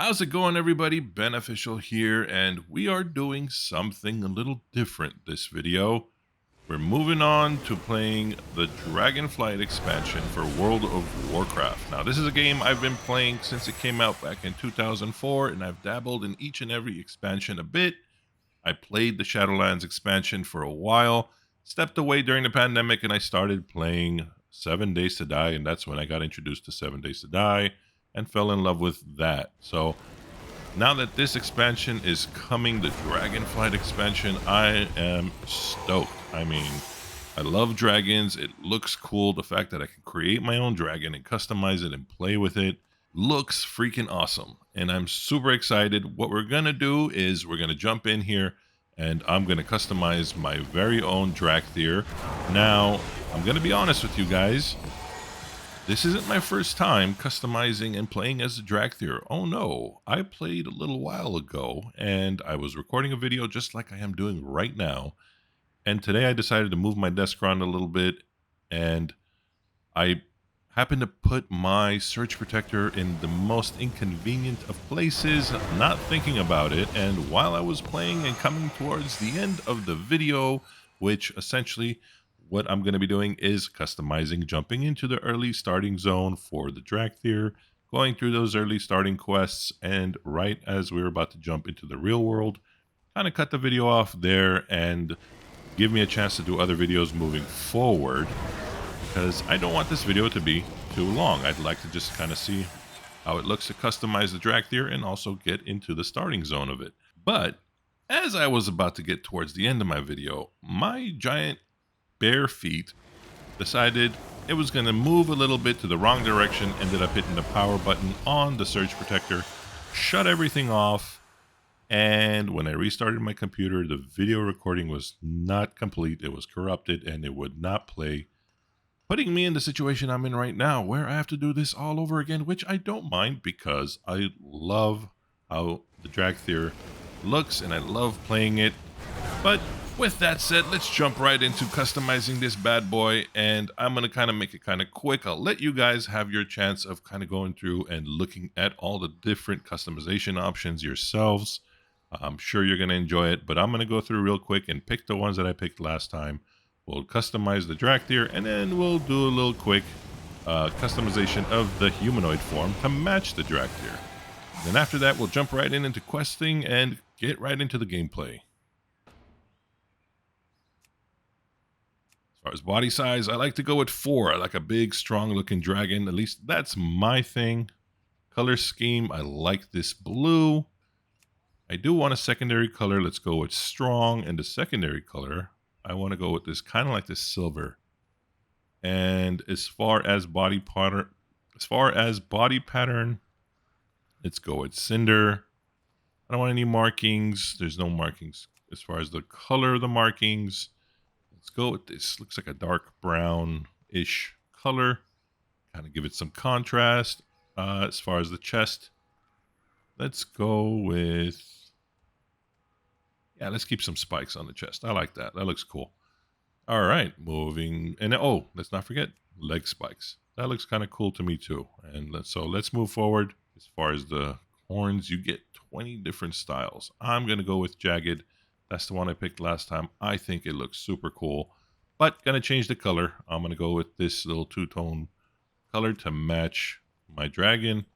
How's it going, everybody? Beneficial here, and we are doing something a little different this video. We're moving on to playing the Dragonflight expansion for World of Warcraft. Now, this is a game I've been playing since it came out back in 2004, and I've dabbled in each and every expansion a bit. I played the Shadowlands expansion for a while, stepped away during the pandemic, and I started playing 7 Days to Die, and that's when I got introduced to 7 Days to Die and fell in love with that. So now that this expansion is coming, the Dragonflight expansion, I am stoked. I mean, I love dragons. It looks cool. The fact that I can create my own dragon and customize it and play with it looks freaking awesome. And I'm super excited. What we're going to do is we're going to jump in here and I'm going to customize my very own Dracthyr. Now, I'm going to be honest with you guys. This isn't my first time customizing and playing as a Dracthyr. Oh no, I played a little while ago and I was recording a video just like I am doing right now. And today I decided to move my desk around a little bit and I happened to put my surge protector in the most inconvenient of places, not thinking about it. And while I was playing and coming towards the end of the video, which essentially what I'm going to be doing is customizing, jumping into the early starting zone for the Dracthyr, going through those early starting quests, and right as we were about to jump into the real world, kind of cut the video off there and give me a chance to do other videos moving forward, because I don't want this video to be too long. I'd like to just kind of see how it looks to customize the Dracthyr and also get into the starting zone of it. But as I was about to get towards the end of my video, my giant bare feet decided it was going to move a little bit to the wrong direction, ended up hitting the power button on the surge protector, shut everything off, and when I restarted my computer, the video recording was not complete. It was corrupted and it would not play, putting me in the situation I'm in right now where I have to do this all over again, which I don't mind because I love how the Dracthyr looks and I love playing it. But with that said, let's jump right into customizing this bad boy, and I'm going to kind of make it kind of quick. I'll let you guys have your chance of kind of going through and looking at all the different customization options yourselves. I'm sure you're going to enjoy it, but I'm going to go through real quick and pick the ones that I picked last time. We'll customize the Dracthyr, and then we'll do a little quick customization of the humanoid form to match the Dracthyr. Then after that, we'll jump right into questing and get right into the gameplay. As far as body size, I like to go with 4. I like a big, strong-looking dragon. At least that's my thing. Color scheme, I like this blue. I do want a secondary color. Let's go with strong. And the secondary color, I want to go with this kind of like this silver. And as far as body pattern, let's go with cinder. I don't want any markings. There's no markings as far as the color of the markings. Let's go with this. Looks like a dark brown-ish color. Kind of give it some contrast. As far as the chest, let's go with... yeah, let's keep some spikes on the chest. I like that. That looks cool. All right, moving. And oh, let's not forget leg spikes. That looks kind of cool to me too. And let's move forward. As far as the horns, you get 20 different styles. I'm going to go with jagged. That's the one I picked last time. I think it looks super cool, but gonna change the color. I'm gonna go with this little two-tone color to match my dragon.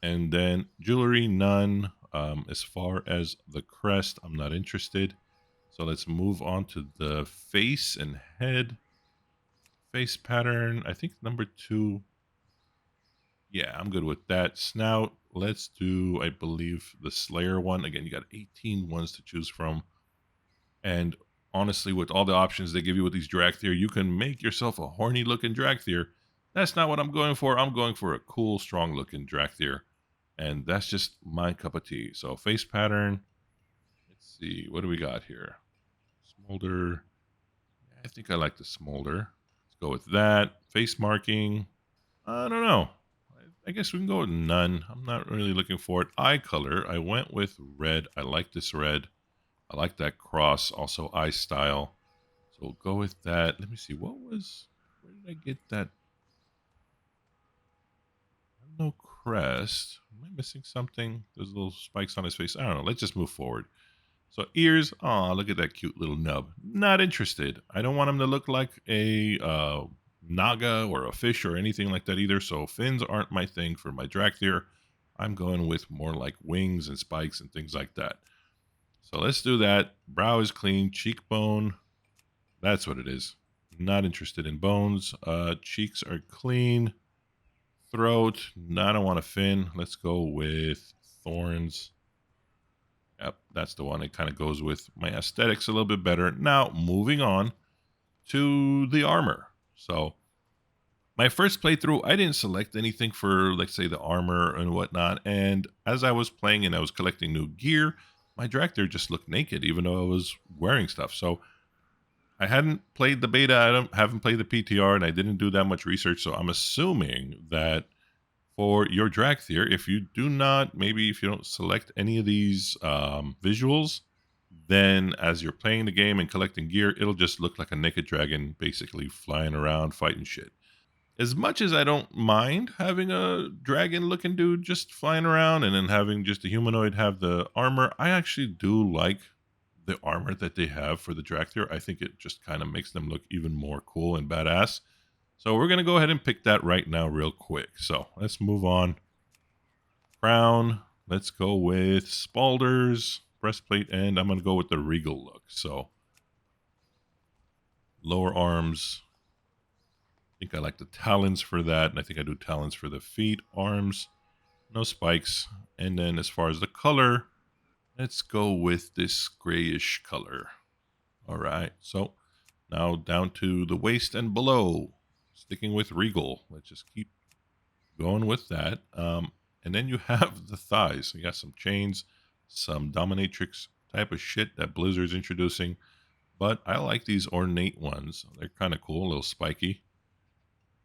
And then jewelry, none. As far as the crest, I'm not interested. So let's move on to the face and head. Face pattern, I think number 2. Yeah, I'm good with that. Snout, let's do, I believe, the Slayer one. Again, you got 18 ones to choose from. And honestly, with all the options they give you with these Dracthyr, you can make yourself a horny-looking Dracthyr. That's not what I'm going for. I'm going for a cool, strong-looking Dracthyr. And that's just my cup of tea. So face pattern. Let's see. What do we got here? Smolder. I think I like the smolder. Let's go with that. Face marking. I don't know. I guess we can go with none. I'm not really looking for it. Eye color, I went with red. I like this red. I like that cross. Also eye style. So we'll go with that. Let me see. Where did I get that? No crest. Am I missing something? There's little spikes on his face. I don't know. Let's just move forward. So ears. Oh, look at that cute little nub. Not interested. I don't want him to look like a naga or a fish or anything like that either. So fins aren't my thing for my Dracthyr. I'm going with more like wings and spikes and things like that. So let's do that. Brow is clean. Cheekbone. That's what it is. Not interested in bones. Cheeks are clean. Throat. No, I don't want a fin. Let's go with thorns. Yep, that's the one. It kind of goes with my aesthetics a little bit better. Now, moving on to the armor. So, my first playthrough, I didn't select anything for, let's say, the armor and whatnot. And as I was playing and I was collecting new gear, my Dracthyr just looked naked, even though I was wearing stuff. So, I hadn't played the beta, haven't played the PTR, and I didn't do that much research. So, I'm assuming that for your Dracthyr, if you do not, maybe if you don't select any of these visuals, then as you're playing the game and collecting gear, it'll just look like a naked dragon basically flying around fighting shit. As much as I don't mind having a dragon looking dude just flying around and then having just a humanoid have the armor, I actually do like the armor that they have for the Dracthyr. I think it just kind of makes them look even more cool and badass. So we're going to go ahead and pick that right now real quick. So let's move on. Crown. Let's go with Spalders, breastplate, and I'm going to go with the regal look. So lower arms. I think I like the talons for that. And I think I do talons for the feet, arms, no spikes. And then as far as the color, let's go with this grayish color. All right. So now down to the waist and below. Sticking with regal. Let's just keep going with that. And then you have the thighs. You got some chains, some dominatrix type of shit that Blizzard's introducing. But I like these ornate ones. They're kind of cool, a little spiky.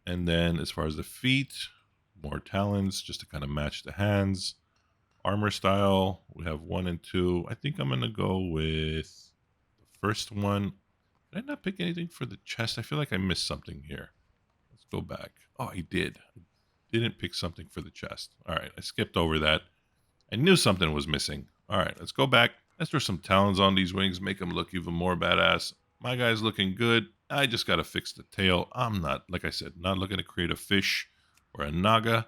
And then as far as the feet, more talons just to kind of match the hands. Armor style, we have 1 and 2. I think I'm going to go with the first one. Did I not pick anything for the chest? I feel like I missed something here. Let's go back. Oh, I did. I didn't pick something for the chest. All right, I skipped over that. I knew something was missing. All right, let's go back. Let's throw some talons on these wings, make them look even more badass. My guy's looking good. I just got to fix the tail. I'm not, like I said, not looking to create a fish or a naga.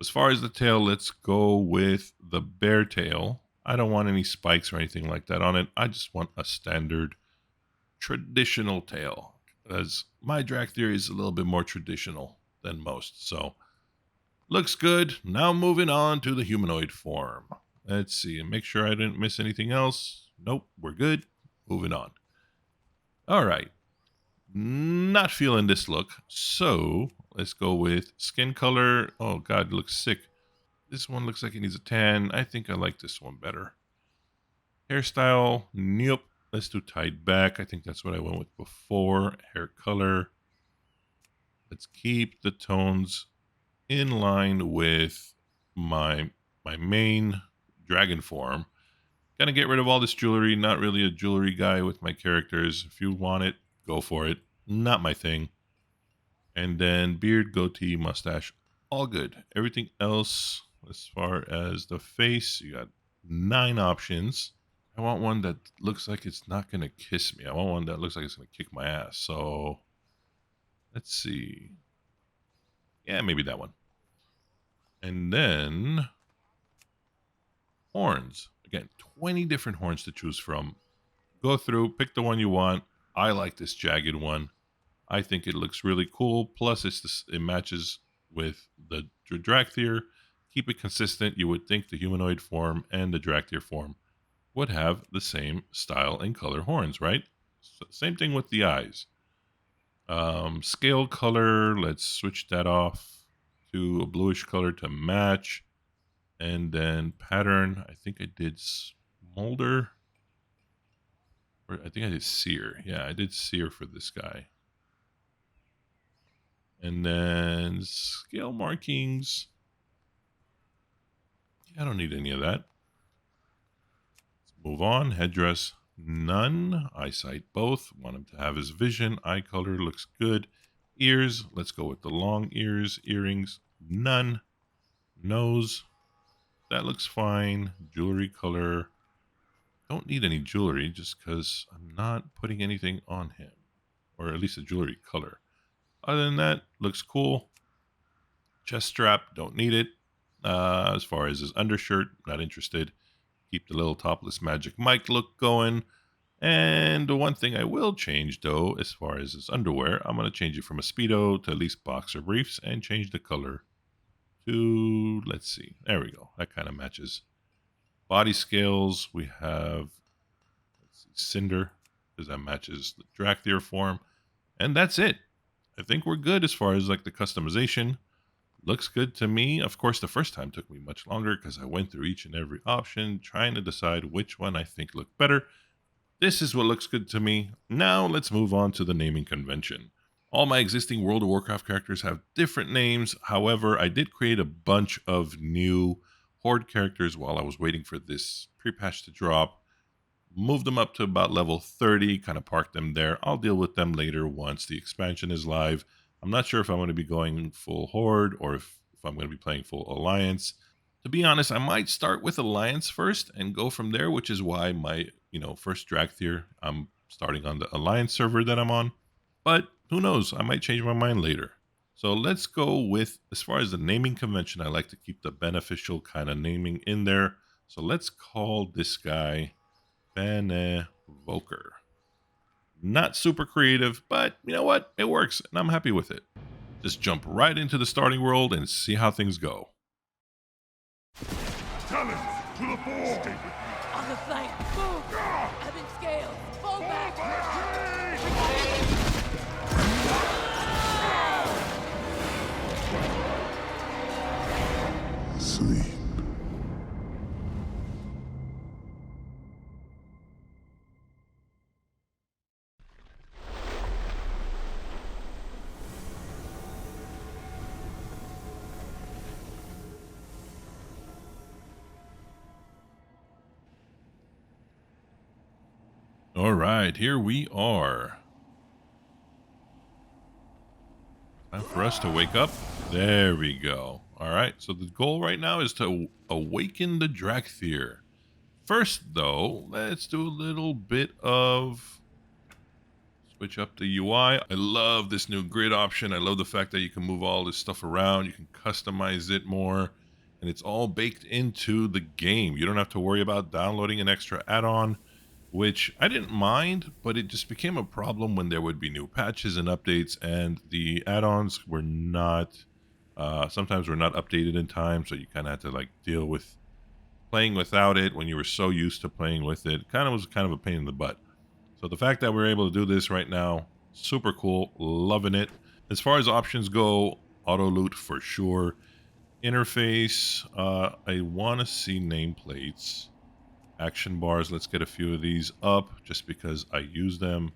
As far as the tail, let's go with the bear tail. I don't want any spikes or anything like that on it. I just want a standard traditional tail, as my Dracthyr is a little bit more traditional than most. So looks good. Now moving on to the humanoid form. Let's see and make sure I didn't miss anything else. Nope, we're good. Moving on. All right. Not feeling this look. So let's go with skin color. Oh God, it looks sick. This one looks like it needs a tan. I think I like this one better. Hairstyle. Nope. Let's do tied back. I think that's what I went with before. Hair color. Let's keep the tones in line with my main dragon form. Gonna get rid of all this jewelry. Not really a jewelry guy with my characters. If you want it, go for it. Not my thing. And then beard, goatee, mustache, all good. Everything else, as far as the face, you got 9 options. I want one that looks like it's not going to kiss me. I want one that looks like it's going to kick my ass. So let's see. Yeah, maybe that one. And then horns. Again, 20 different horns to choose from. Go through, pick the one you want. I like this jagged one. I think it looks really cool. Plus, it matches with the Dracthyr. Keep it consistent. You would think the humanoid form and the Dracthyr form would have the same style and color horns, right? So, same thing with the eyes. Scale color, let's switch that off to a bluish color to match. And then pattern, I think I did smolder. Or I think I did sear. Yeah, I did sear for this guy. And then scale markings. Yeah, I don't need any of that. Let's move on. Headdress, none. Eyesight, both. Want him to have his vision. Eye color looks good. Ears, let's go with the long ears. Earrings, none. Nose, that looks fine. Jewelry color, don't need any jewelry just because I'm not putting anything on him, or at least a jewelry color. Other than that, looks cool. Chest strap, don't need it. As far as his undershirt, not interested. Keep the little topless magic Mike look going. And the one thing I will change, though, as far as his underwear, I'm going to change it from a Speedo to at least boxer briefs and change the color to, let's see, there we go. That kind of matches. Body scales, we have, let's see, Cinder, because that matches the Dracthyr form. And that's it. I think we're good as far as like the customization. Looks good to me. Of course, the first time took me much longer because I went through each and every option trying to decide which one I think looked better. This is what looks good to me. Now let's move on to the naming convention. All my existing World of Warcraft characters have different names. However, I did create a bunch of new Horde characters while I was waiting for this pre-patch to drop. Moved them up to about level 30, kind of parked them there. I'll deal with them later once the expansion is live. I'm not sure if I'm going to be going full Horde or if I'm going to be playing full Alliance. To be honest, I might start with Alliance first and go from there, which is why my, first Dracthyr, I'm starting on the Alliance server that I'm on. But who knows? I might change my mind later. So let's go with, as far as the naming convention, I like to keep the beneficial kind of naming in there. So let's call this guy Evoker. Not super creative, but you know what? It works, and I'm happy with it. Just jump right into the starting world and see how things go. Talons to the fore! On the flank! Move! I've been scaled! Fall back! Sleep. All right, here we are. Time for us to wake up. There we go. All right, so the goal right now is to awaken the Dracthyr. First, though, let's do a little bit of switch up the UI. I love this new grid option. I love the fact that you can move all this stuff around. You can customize it more, and it's all baked into the game. You don't have to worry about downloading an extra add-on, which I didn't mind, but it just became a problem when there would be new patches and updates, and the add-ons were not, sometimes were not updated in time, so you kind of had to like deal with playing without it when you were so used to playing with it. Was kind of a pain in the butt. So the fact that we're able to do this right now, super cool, loving it. As far as options go, auto loot for sure. Interface, I want to see nameplates. Action bars, let's get a few of these up just because I use them.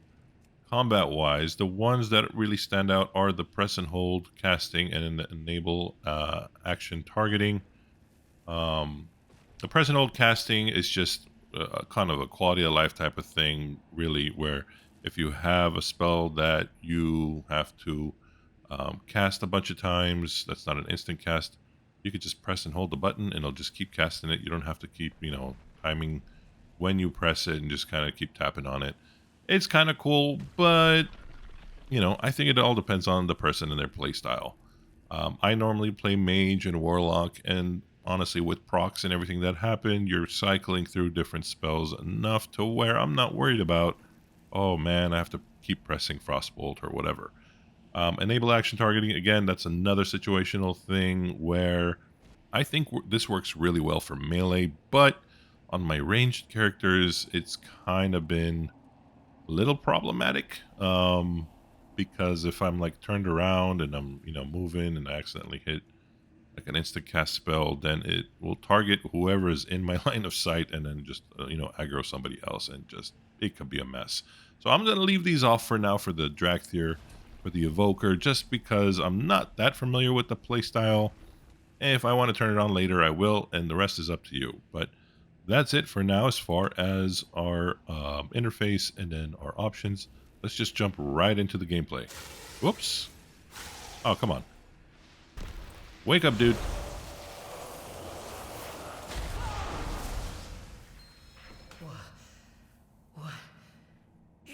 Combat wise, the ones that really stand out are the press and hold casting and then the enable action targeting. The press and hold casting is just kind of a quality of life type of thing, really, where if you have a spell that you have to cast a bunch of times, that's not an instant cast, you could just press and hold the button and it'll just keep casting it. You don't have to keep, timing when you press it and just kind of keep tapping on it. It's kind of cool, but I think it all depends on the person and their play style. I normally play mage and warlock, and honestly with procs and everything that happened, you're cycling through different spells enough to where I'm not worried about, oh man, I have to keep pressing frostbolt or whatever. Enable action targeting, again, that's another situational thing where I think this works really well for melee, but on my ranged characters, it's kind of been a little problematic, because if I'm like turned around and I'm, moving and I accidentally hit like an instant cast spell, then it will target whoever is in my line of sight and then just, aggro somebody else, and just, it could be a mess. So I'm going to leave these off for now for the Dracthyr, for the Evoker, just because I'm not that familiar with the playstyle. And if I want to turn it on later, I will, and the rest is up to you. But that's it for now as far as our interface and then our options. Let's just jump right into the gameplay. Whoops. Oh, come on. Wake up, dude.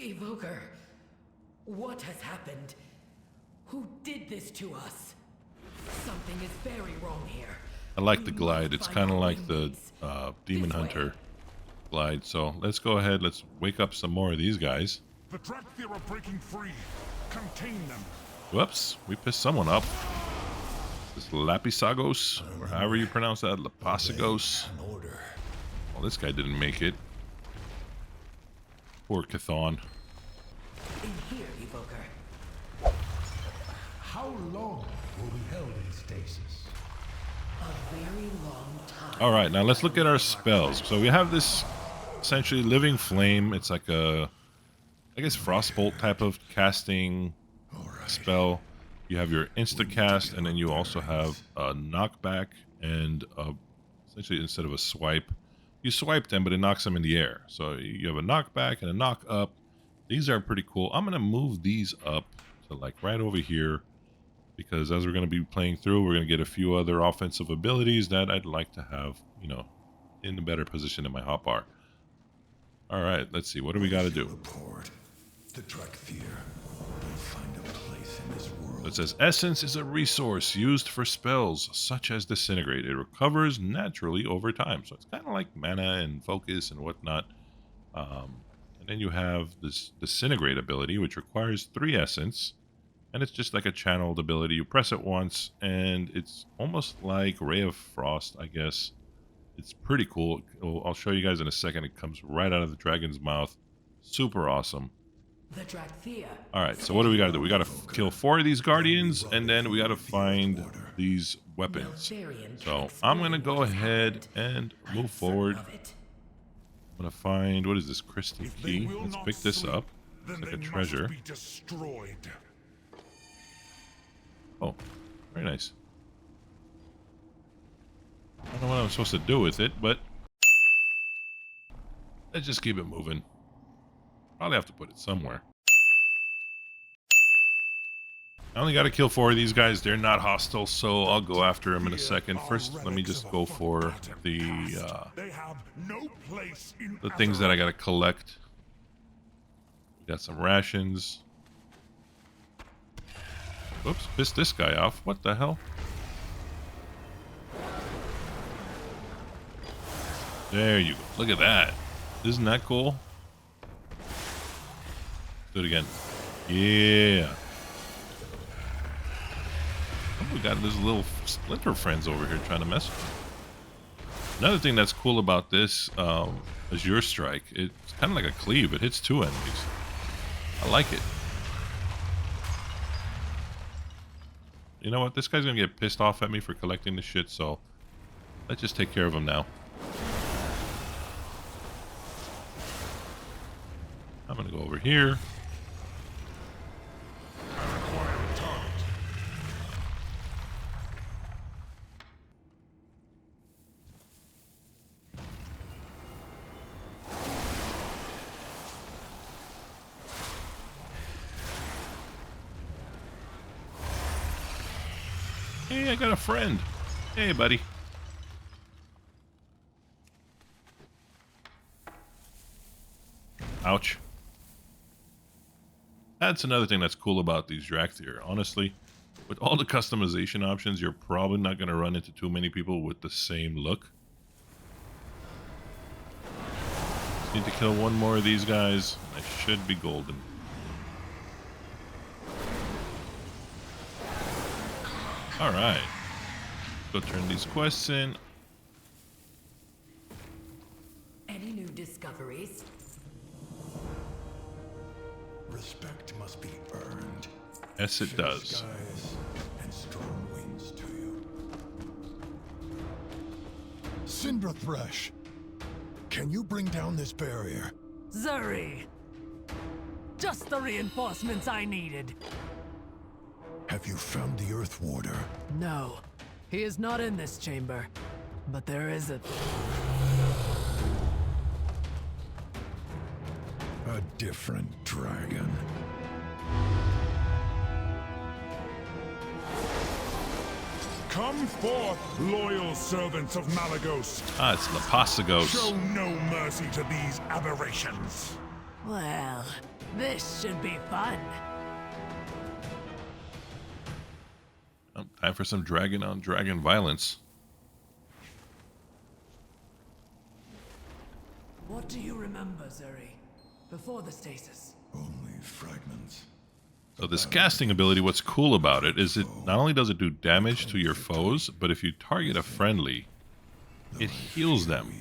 Evoker, what has happened? Who did this to us? Something is very wrong here. I like the glide. It's kind of like the Demon Hunter glide. So let's go ahead. Let's wake up some more of these guys. The Dracthyr are breaking free. Contain them. Whoops, we pissed someone up. This Lapisagos, or however you pronounce that, Lapasagos. Well, this guy didn't make it. Poor Chthon. In here, Evoker. How long were we held in stasis? A very long time. All right, now let's look at our spells. So we have this essentially living flame. It's like a, I guess, frostbolt type of casting spell. You have your insta cast, and then you also have a knockback, and essentially instead of a swipe, you swipe them, but it knocks them in the air. So you have a knockback and a knock up. These are pretty cool. I'm gonna move these up to like right over here, because as we're gonna be playing through, we're gonna get a few other offensive abilities that I'd like to have, you know, in a better position in my hotbar. All right, let's see. What do we got to do? Report. The Dracthyr will find a place in this world. It says essence is a resource used for spells such as disintegrate. It recovers naturally over time, so it's kind of like mana and focus and whatnot. And then you have this disintegrate ability, which requires 3 essence, and it's just like a channeled ability. You press it once, and it's almost like Ray of Frost, I guess. It's pretty cool. I'll show you guys in a second. It comes right out of the dragon's mouth. Super awesome. The Dracthyr. All right, so what do we got to do? We got to kill 4 of these guardians, and then we got to find these weapons. So I'm going to go ahead and move forward. I'm going to find, what is this, crystal key? Let's pick this up. It's like a treasure. Oh, very nice. I don't know what I'm supposed to do with it, but let's just keep it moving. Probably have to put it somewhere. I only got to kill 4 of these guys. They're not hostile, so I'll go after them in a second. First, let me just go for the things that I got to collect. We got some rations. Oops, pissed this guy off. What the hell? There you go. Look at that. Isn't that cool? Do it again. Yeah. Oh, we got this little splinter friends over here trying to mess with me. Another thing that's cool about this Azure Strike, it's kind of like a cleave. It hits 2 enemies. I like it. You know what? This guy's going to get pissed off at me for collecting the shit, so let's just take care of him now. I'm going to go over here. Hey, I got a friend. Hey, buddy. Ouch. That's another thing that's cool about these Dracthyr. Honestly, with all the customization options, you're probably not going to run into too many people with the same look. Just need to kill 1 more of these guys. I should be golden. Alright. Go turn these quests in. Any new discoveries? Respect must be earned. Yes, it does. Skies and strong winds to you. Cinder Thresh, can you bring down this barrier? Zuri! Just the reinforcements I needed. Have you found the Earth Warder? No, he is not in this chamber. But there is a... A different dragon. Come forth, loyal servants of Malagos. Ah, it's Lapasagos. Show no mercy to these aberrations. Well, this should be fun. Oh, time for some dragon on dragon violence. What do you remember, Zuri? Before the stasis? Only fragments. So this casting ability, what's cool about it is it not only does it do damage to your foes, but if you target a friendly, it heals them.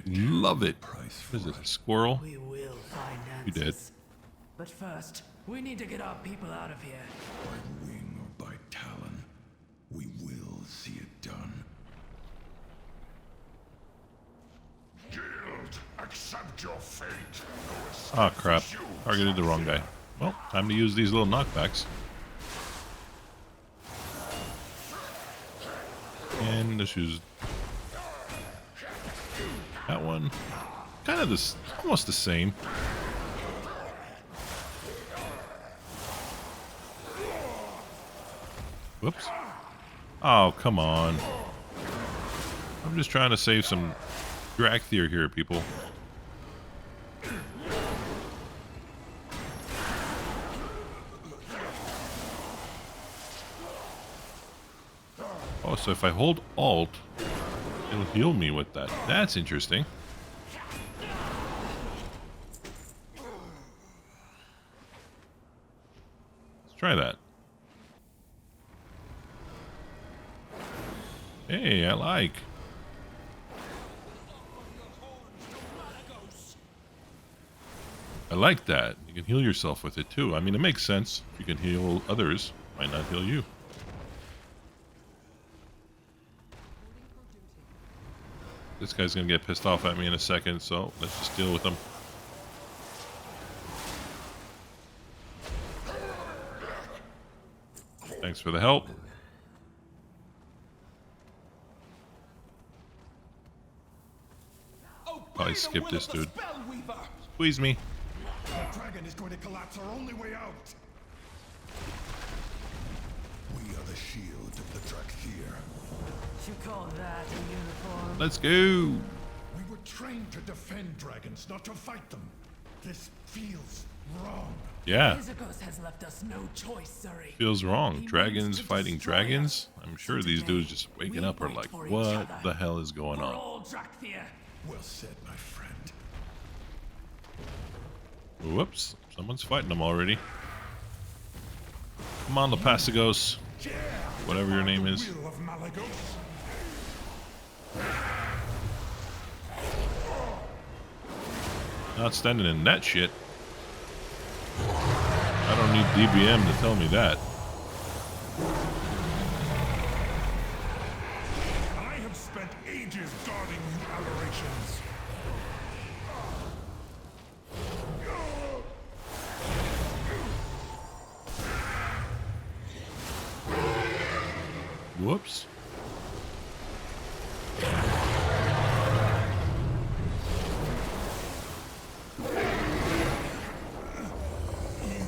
Love it. What is it, a squirrel? We will find You answers. did. But first, we need to get our people out of here. By wing or by talon, we will see it done. Guild, accept your fate. No escape Oh crap, for you. targeted the wrong guy. Well, time to use these little knockbacks. And let's use that one. Kind of this, almost the same. Whoops. Oh, come on. I'm just trying to save some Dracthyr here, people. Oh, so if I hold Alt, it'll heal me with that. That's interesting. Let's try that. Hey, I like. I like that. You can heal yourself with it too. I mean, it makes sense. If you can heal others, why not heal you? This guy's gonna get pissed off at me in a second, so let's just deal with him. Thanks for the help. Probably skip this dude. Squeeze me. The dragon is going to collapse our only way out. We are the shield of the Dracthyr. You call that a uniform? Let's go. We were trained to defend dragons, not to fight them. This feels wrong. Yeah, Izagos has left us no choice, Zuri. feels wrong. He Dragons wants to fighting destroy dragons. us. I'm sure So these today, dudes just waking we up are fight like, for each what other. the hell is going For on? all Dracthyr. Well said, my friend. Whoops, someone's fighting them already. Come on, Lapasagos. Whatever your name is. Will of Malagos. Not standing in that shit. I don't need DBM to tell me that. I have spent ages guarding you aberrations. Whoops.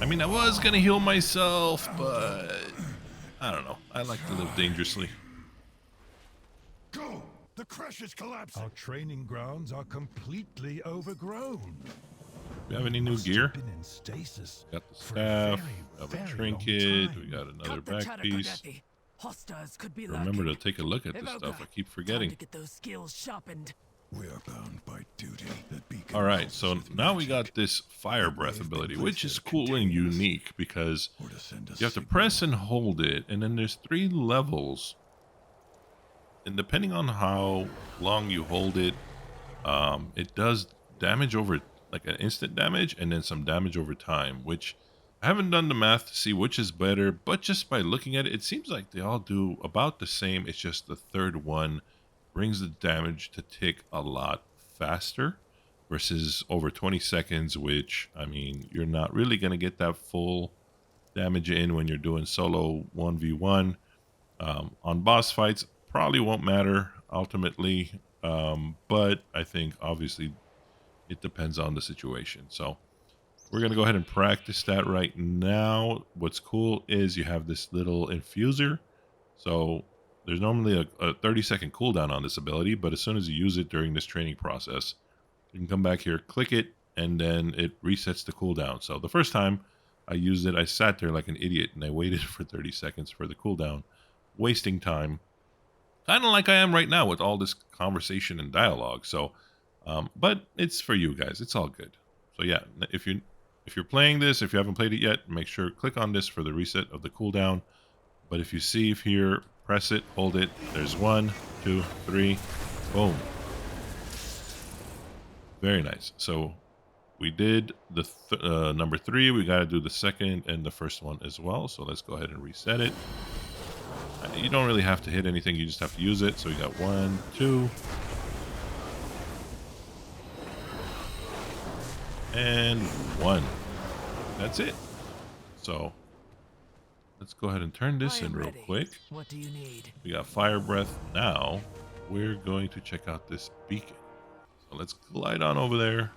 I mean, I was gonna heal myself, but I don't know. I like to live dangerously. Go! The crash is collapsing. Our training grounds are completely overgrown. Do we have any new gear? Been in stasis. Got the for a staff, very, we have a very trinket, long we time. got another Cut the back chatter, piece. Kodethi. Hostiles could be Remember to lurking. take a look at this Evoker, stuff. I keep Time forgetting. to get those skills sharpened. We are bound by duty. That beacon Alright, calls so with now we magic, got this fire breath ability, which is cool and unique because or to send a you have to signal. press and hold it, and then there's 3 levels. And depending on how long you hold it, it does damage over, like an instant damage, and then some damage over time, which I haven't done the math to see which is better, but just by looking at it, it seems like they all do about the same. It's just the third one brings the damage to tick a lot faster versus over 20 seconds, which, I mean, you're not really going to get that full damage in when you're doing solo 1v1. On boss fights, probably won't matter ultimately, but I think obviously it depends on the situation. So we're going to go ahead and practice that right now. What's cool is you have this little infuser. So there's normally a 30-second cooldown on this ability, but as soon as you use it during this training process, you can come back here, click it, and then it resets the cooldown. So the first time I used it, I sat there like an idiot and I waited for 30 seconds for the cooldown, wasting time, kind of like I am right now with all this conversation and dialogue. So, but it's for you guys. It's all good. So yeah, if you're playing this, if you haven't played it yet, make sure click on this for the reset of the cooldown. But if you see here, press it, hold it. There's 1, 2, 3, boom. Very nice. So we did the number 3. We got to do the second and the first one as well. So let's go ahead and reset it. You don't really have to hit anything. You just have to use it. So we got 1, 2. And 1. That's it. So let's go ahead and turn this in real quick. What do you need? We got fire breath. Now we're going to check out this beacon. So let's glide on over there.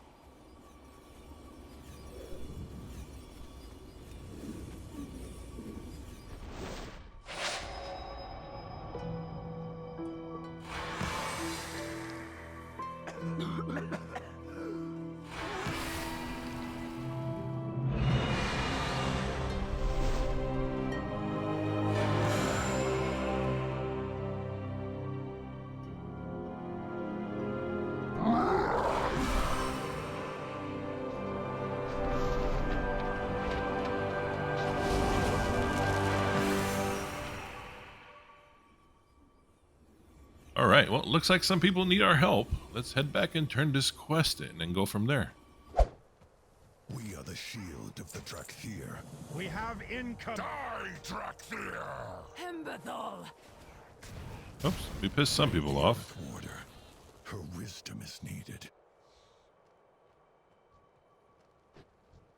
All right, well, it looks like some people need our help. Let's head back and turn this quest in and go from there. We are the shield of the Dracthyr. We have income. Die, Dracthyr! Hembethal! Oops, we pissed some people off. Order. Her wisdom is needed.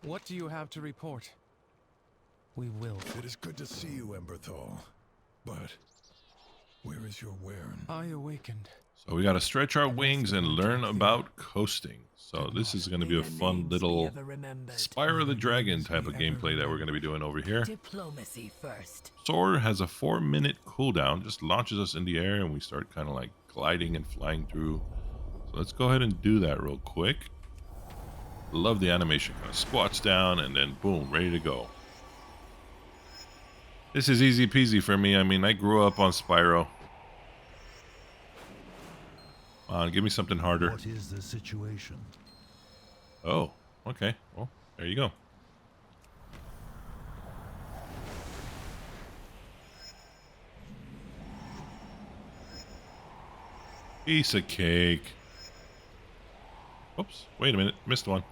What do you have to report? We will. It is good to see you, Emberthal. But where is your Wern? I awakened. So we got to stretch our wings and learn about coasting. So this is going to be a fun little Spyro the Dragon type of gameplay that we're going to be doing over here. Diplomacy first. Sword has a 4-minute cooldown, just launches us in the air and we start kind of like gliding and flying through. So let's go ahead and do that real quick. Love the animation. Kind of squats down and then boom, ready to go. This is easy peasy for me. I mean, I grew up on Spyro. Come on, give me something harder. What is the situation? Oh, okay. Well, there you go. Piece of cake. Oops, wait a minute. Missed one.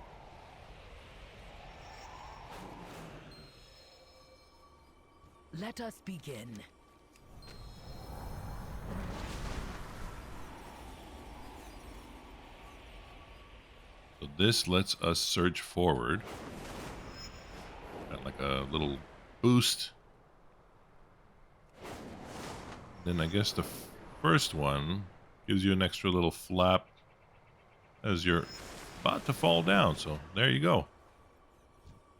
Let us begin. So this lets us surge forward. Got like a little boost. Then I guess the first one gives you an extra little flap as you're about to fall down. So there you go.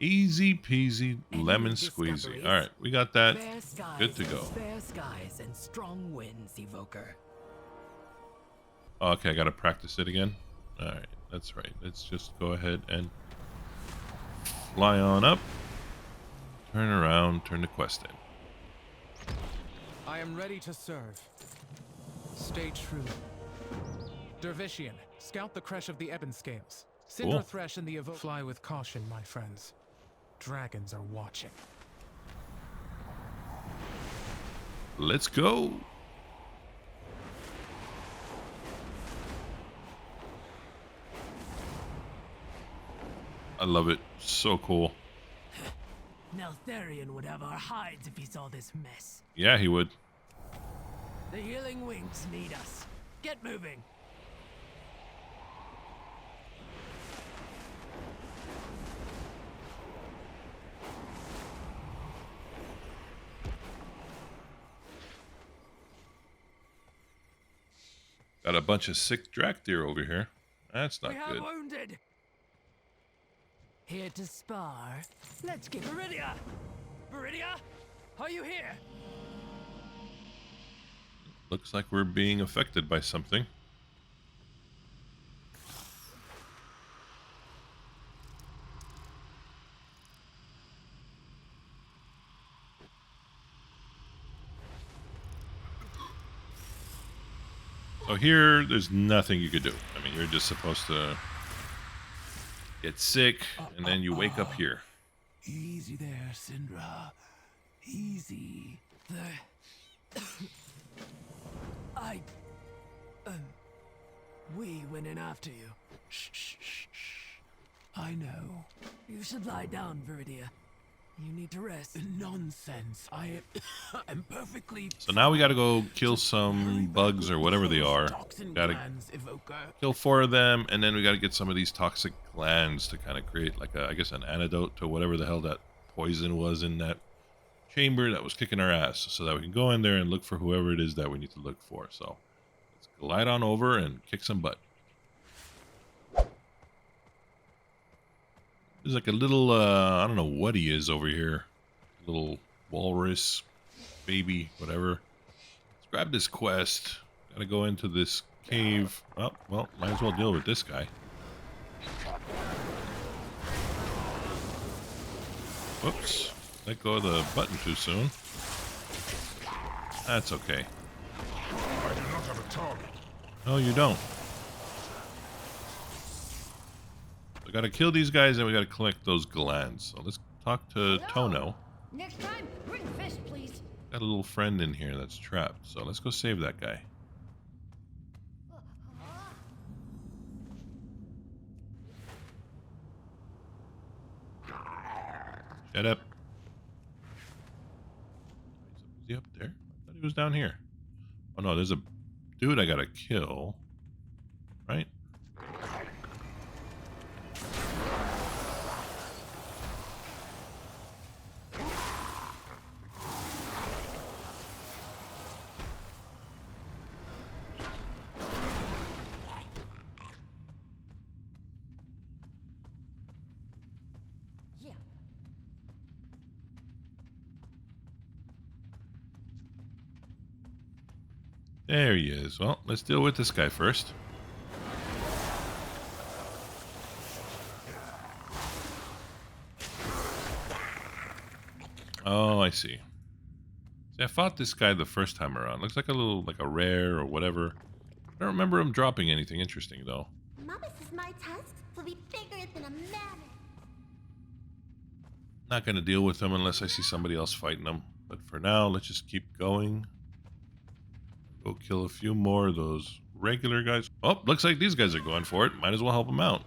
Easy peasy lemon squeezy. All right, we got that. Fair skies, Good to go. Fair skies and strong winds, Evoker. Okay, I gotta practice it again. All right, that's right. Let's just go ahead and fly on up. Turn around, turn the quest in. I am ready to serve. Stay true. Dervishian, scout the creche of the Ebon Scales. Cinder Cool. Thresh and the Evoker. Fly with caution, my friends. Dragons are watching. Let's go. I love it. So cool. Neltharion would have our hides if he saw this mess. Yeah, he would. The healing wings need us. Get moving. Got a bunch of sick Dracthyr over here. That's not We have good. wounded. Here to spar. Let's get Viridia. Viridia, are you here? Looks like we're being affected by something. So here, there's nothing you could do. I mean, you're just supposed to get sick, and then you wake up here. Easy there, Syndra. Easy. We went in after you. Shh. I know. You should lie down, Viridia. You need to rest. Nonsense. I am perfectly... So now we gotta go kill some bugs or whatever they are. Gotta Evoker. kill 4 of them, and then we gotta get some of these toxic glands to kind of create, like, I guess, an antidote to whatever the hell that poison was in that chamber that was kicking our ass, so that we can go in there and look for whoever it is that we need to look for. So let's glide on over and kick some butt. There's like a little, I don't know what he is over here. Little walrus, baby, whatever. Let's grab this quest. Gotta go into this cave. Oh, well, might as well deal with this guy. Whoops. Let go of the button too soon. That's okay. I do not have a target. No, you don't. We gotta kill these guys and we gotta collect those glands. So let's talk to Tono. Next time, bring fish, please. Got a little friend in here that's trapped. So let's go save that guy. Shut up. Is he up there? I thought he was down here. Oh no, there's a dude I gotta kill. Right? Yeah. There he is. Well, let's deal with this guy first. Oh, I see. See, I fought this guy the first time around. Looks like a little, like a rare or whatever. I don't remember him dropping anything interesting, though. Mama says my tusks will be bigger than a mammoth. Not going to deal with him unless I see somebody else fighting him. But for now, let's just keep going. Go kill a few more of those regular guys. Oh, looks like these guys are going for it. Might as well help them out.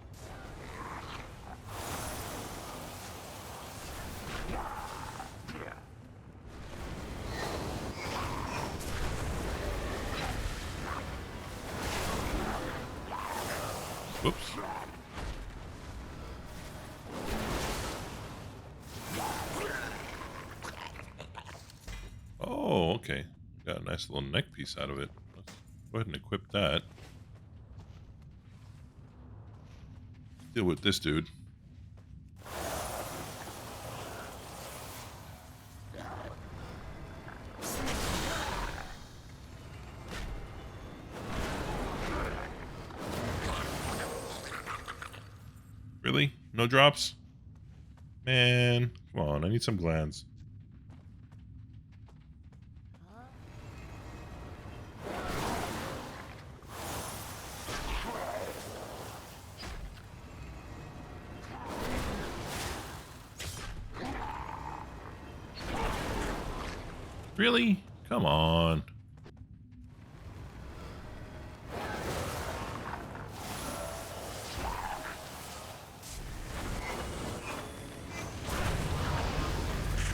Whoops. Oh, okay. Got a nice little neck piece out of it. Let's go ahead and equip that. Deal with this dude. Really? No drops? Man, come on, I need some glands. Really? Come on.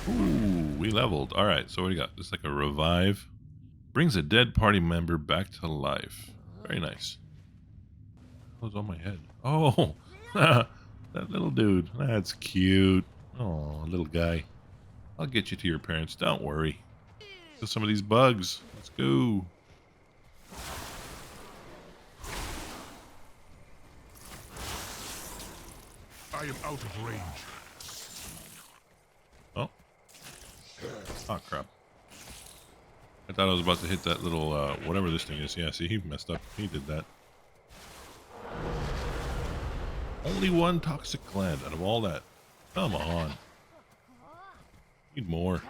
Ooh, we leveled. All right, so what do you got? Just like a revive. Brings a dead party member back to life. Very nice. What was on my head? Oh, that little dude. That's cute. Oh, little guy. I'll get you to your parents. Don't worry. Kill some of these bugs. Let's go. I am out of range. Oh. Oh, crap. I thought I was about to hit that little, whatever this thing is. Yeah, see, he messed up. He did that. Only one toxic gland out of all that. Come on. Need more.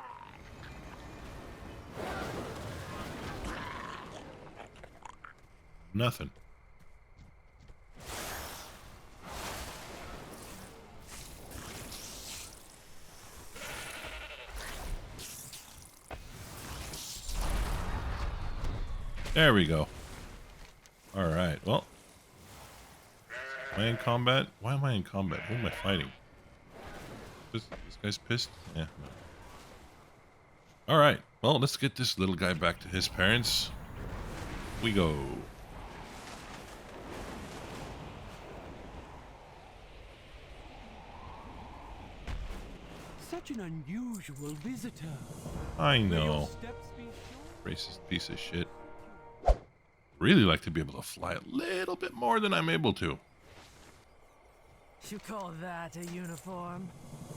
Nothing. There we go. All right. Well, am I in combat? Why am I in combat? Who am I fighting? This guy's pissed? Yeah. No. All right. Well, let's get this little guy back to his parents. We go. Such an unusual visitor. I May your know. steps be sure. Racist piece of shit. Really like to be able to fly a little bit more than I'm able to. You call that a uniform?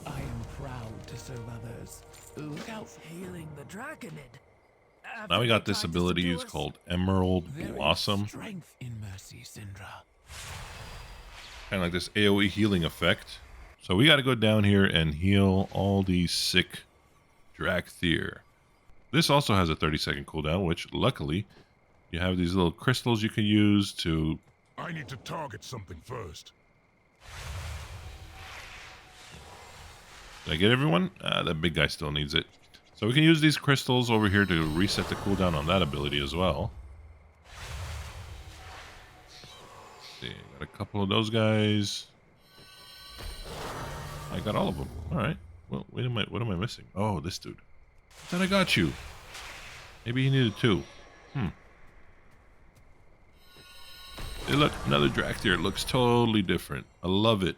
I am proud to serve others. Look out for Hailing the Draconid. Now we got this ability. It's called Emerald there is Blossom. strength in mercy, Syndra. Kind of like this AoE healing effect. So we got to go down here and heal all these sick Dracthyr. This also has a 30-second cooldown, which luckily you have these little crystals you can use to... I need to target something first. Did I get everyone? That big guy still needs it. So we can use these crystals over here to reset the cooldown on that ability as well. Let's see, got a couple of those guys. I got all of them. All right. Well, what am I missing? Oh, this dude. I thought I got you. Maybe he needed two. Hey, look, another Dracthyr. It looks totally different. I love it.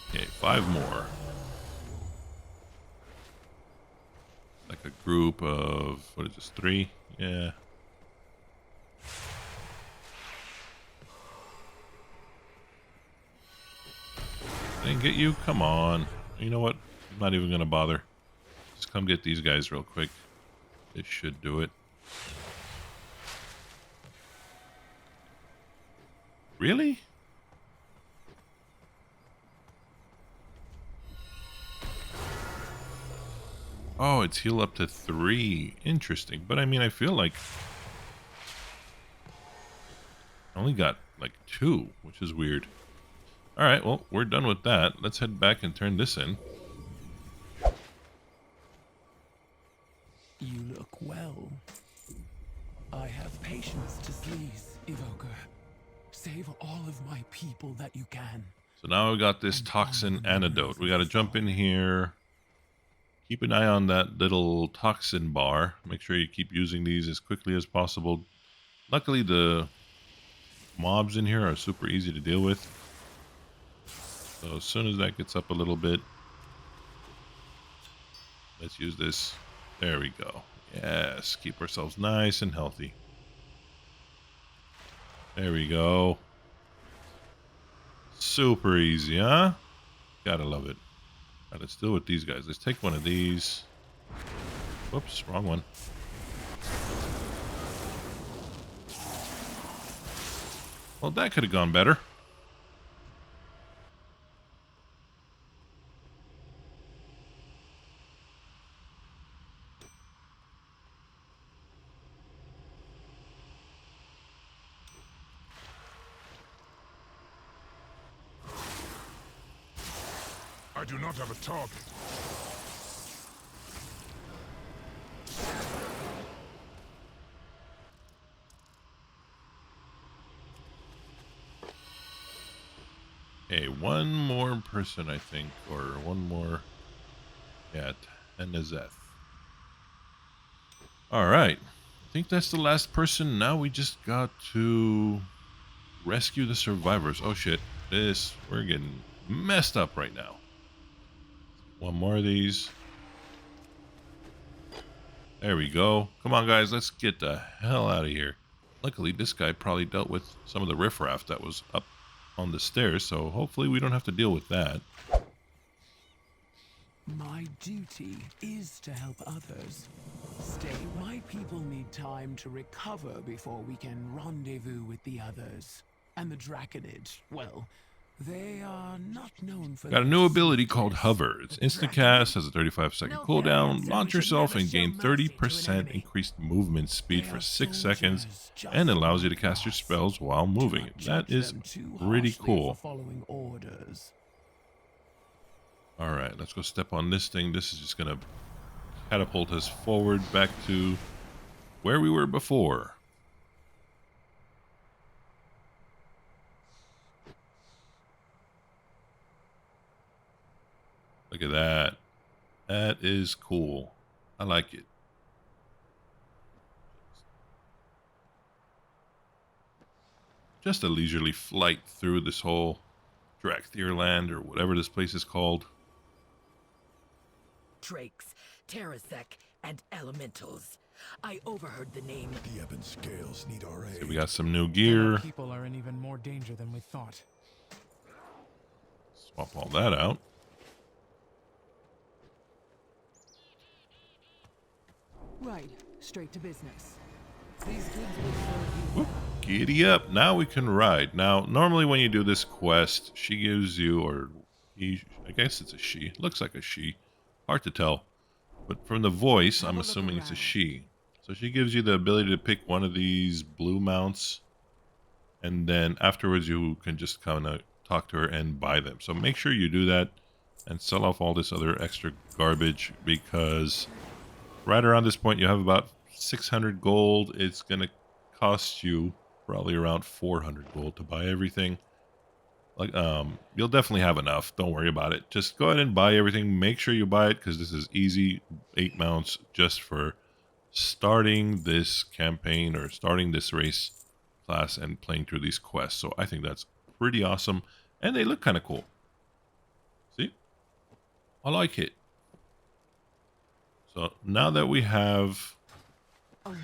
Okay, 5 more. Like a group of, what is this, 3? Yeah. Didn't get you? Come on. You know what? I'm not even gonna bother. Just come get these guys real quick. It should do it. Really? Oh, it's heal up to 3. Interesting. But I mean, I feel like I only got like 2, which is weird. All right, well, we're done with that. Let's head back and turn this in. You look well. I have patience to please, Evoker. Save all of my people that you can. So now we got this toxin antidote. We got to jump in here. Keep an eye on that little toxin bar. Make sure you keep using these as quickly as possible. Luckily, the mobs in here are super easy to deal with. So as soon as that gets up a little bit, let's use this. There we go. Yes, keep ourselves nice and healthy. There we go. Super easy, huh? Gotta love it. All right, let's deal with these guys. Let's take one of these. Whoops, wrong one. Well, that could have gone better. I do not have a target. Okay, one more person, I think, or one more. Yeah, Tenazeth. All right, I think that's the last person. Now we just got to rescue the survivors. Oh shit, we're getting messed up right now. One more of these. There we go. Come on, guys. Let's get the hell out of here. Luckily, this guy probably dealt with some of the riffraff that was up on the stairs, so hopefully we don't have to deal with that. My duty is to help others. Stay. My people need time to recover before we can rendezvous with the others. And the Draconid, well, they are not known for Got a their new ability called sweetness. Hover. It's instant cast, has a 35-second No cooldown. thanks. Launch We should yourself never and gain show mercy to an 30% enemy. increased movement speed They for are 6 soldiers seconds just and allows you to like cast your us. spells while Do moving. not That judge is them too pretty harshly cool. for following orders. Alright, let's go step on this thing. This is just going to catapult us forward back to where we were before. Look at that. That is cool. I like it. Just a leisurely flight through this whole Dracthyr land, or whatever this place is called. Drakes, Terrasec, and Elementals. I overheard the name. The Ebon Scales need our aid. So we got some new Our gear. people are in even more danger than we thought. Swap all that out. Right, straight to business. These goods will serve you. Whoop, giddy up. Now we can ride. Now, normally when you do this quest, she gives you, or he, I guess it's a she. Looks like a she. Hard to tell. But from the voice, I'm assuming it's a she. So she gives you the ability to pick one of these blue mounts. And then afterwards you can just kind of talk to her and buy them. So make sure you do that and sell off all this other extra garbage, because right around this point you have about 600 gold. It's going to cost you probably around 400 gold to buy everything. Like, you'll definitely have enough. Don't worry about it. Just go ahead and buy everything. Make sure you buy it, because this is easy 8 mounts just for starting this campaign or starting this race class and playing through these quests. So I think that's pretty awesome, and they look kind of cool. See? I like it. So now that we have A wise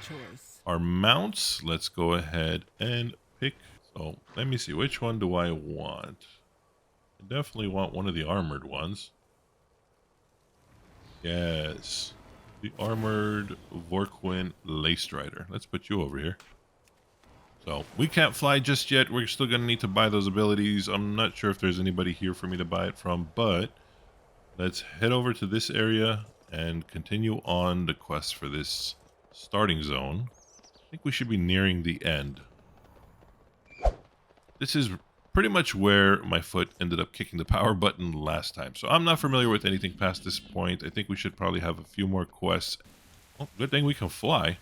choice. our mounts, let's go ahead and pick. So let me see, which one do I want? I definitely want one of the armored ones. Yes, the armored Vorquin Lace Rider. Let's put you over here. So we can't fly just yet. We're still going to need to buy those abilities. I'm not sure if there's anybody here for me to buy it from, but let's head over to this area and continue on the quest for this starting zone. I think we should be nearing the end. This is pretty much where my foot ended up kicking the power button last time. So I'm not familiar with anything past this point. I think we should probably have a few more quests. Oh, good thing we can fly.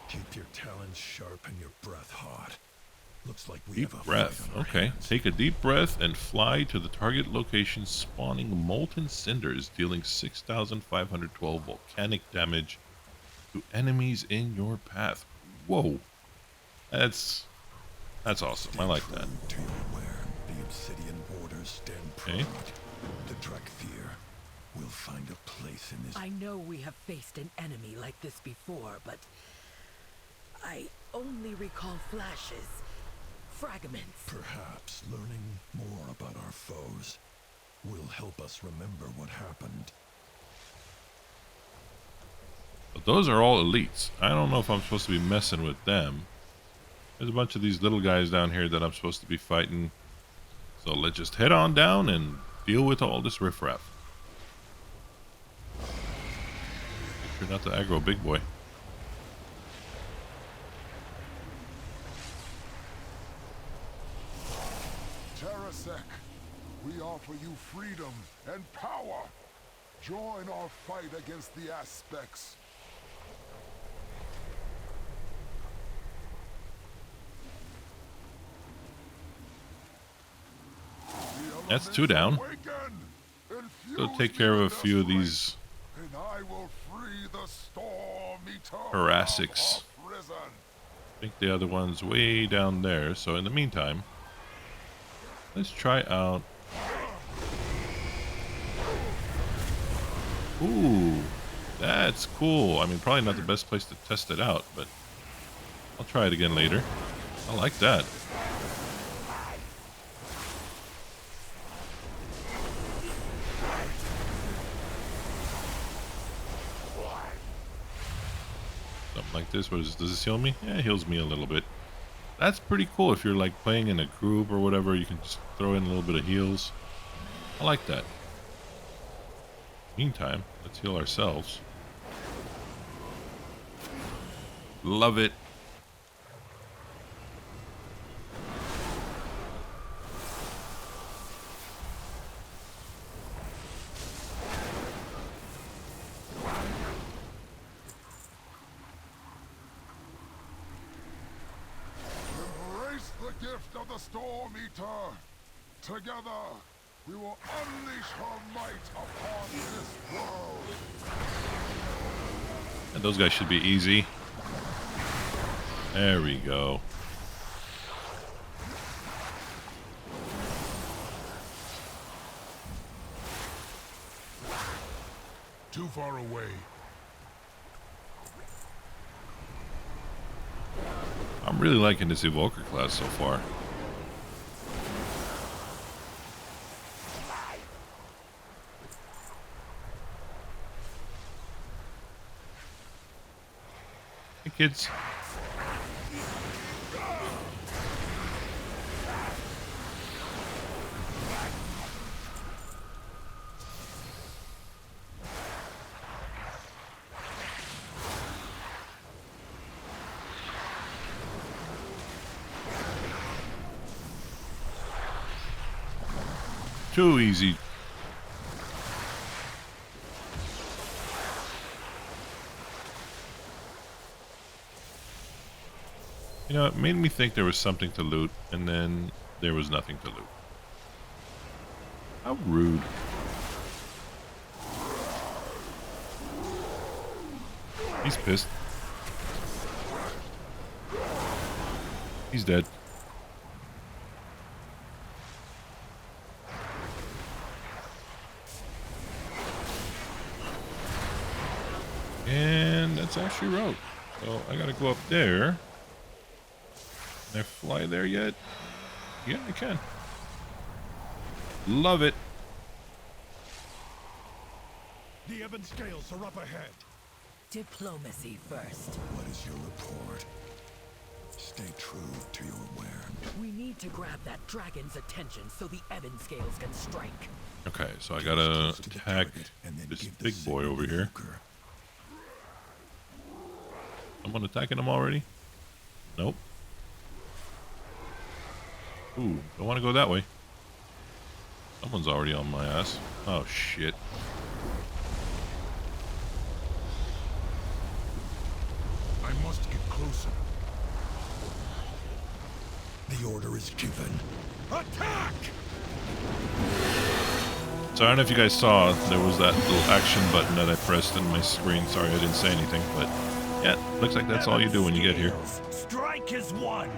Keep your talons sharp and your breath hot. Looks like we Deep have a breath. fight on our Okay. hands. Take a deep breath and fly to the target location, spawning molten cinders, dealing 6,512 volcanic damage to enemies in your path. Whoa. That's awesome. I like that. To your where the obsidian borders stand Okay. proud. The Dracthyr will find a place in this. I know we have faced an enemy like this before, but I only recall flashes, fragments. Perhaps learning more about our foes will help us remember what happened. But those are all elites. I don't know if I'm supposed to be messing with them. There's a bunch of these little guys down here that I'm supposed to be fighting. So let's just head on down and deal with all this riffraff. Make sure not to aggro big boy. Terrasec, we offer you freedom and power. Join our fight against the aspects. That's 2 down. Go take care of a few of these And I will free the storm eternal Thoracics. of prison. I think the other one's way down there. So in the meantime, let's try out. Ooh, that's cool. I mean, probably not the best place to test it out, but I'll try it again later. I like that. this. Does this heal me? Yeah, it heals me a little bit. That's pretty cool. If you're like playing in a group or whatever, you can just throw in a little bit of heals. I like that. Meantime, let's heal ourselves. Love it. Embrace the gift of the Storm Eater. Together, we will unleash her might upon this world. And those guys should be easy. There we go. Too far away. I'm really liking this Evoker class so far. Hey kids. Too easy. You know, it made me think there was something to loot, and then there was nothing to loot. How rude. He's pissed. He's dead. And that's all she wrote. So I gotta go up there. Can I fly there yet? Yeah, I can. Love it. The ebon scales are up ahead. Diplomacy first. What is your report? Stay true to your word. We need to grab that dragon's attention so the ebon scales can strike. Okay, so I gotta Close to the attack target, and then this give the big boy signal over to here. Evoker. Someone attacking him already? Nope. Ooh, don't want to go that way. Someone's already on my ass. Oh, shit. I must get closer. The order is given. Attack! So I don't know if you guys saw, there was that little action button that I pressed in my screen. Sorry I didn't say anything, but yeah, looks like that's all you do when you get here. Strike is one.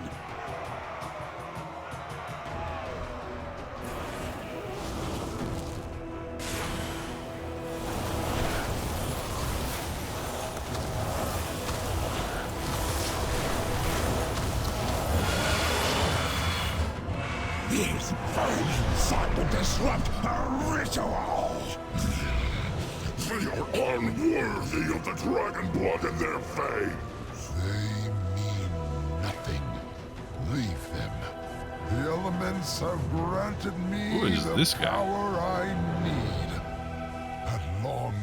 These vermin sought to disrupt a ritual! They are unworthy of the dragon blood in their veins! They mean nothing. Leave them. The elements have granted me Who is the this guy? power I need. At long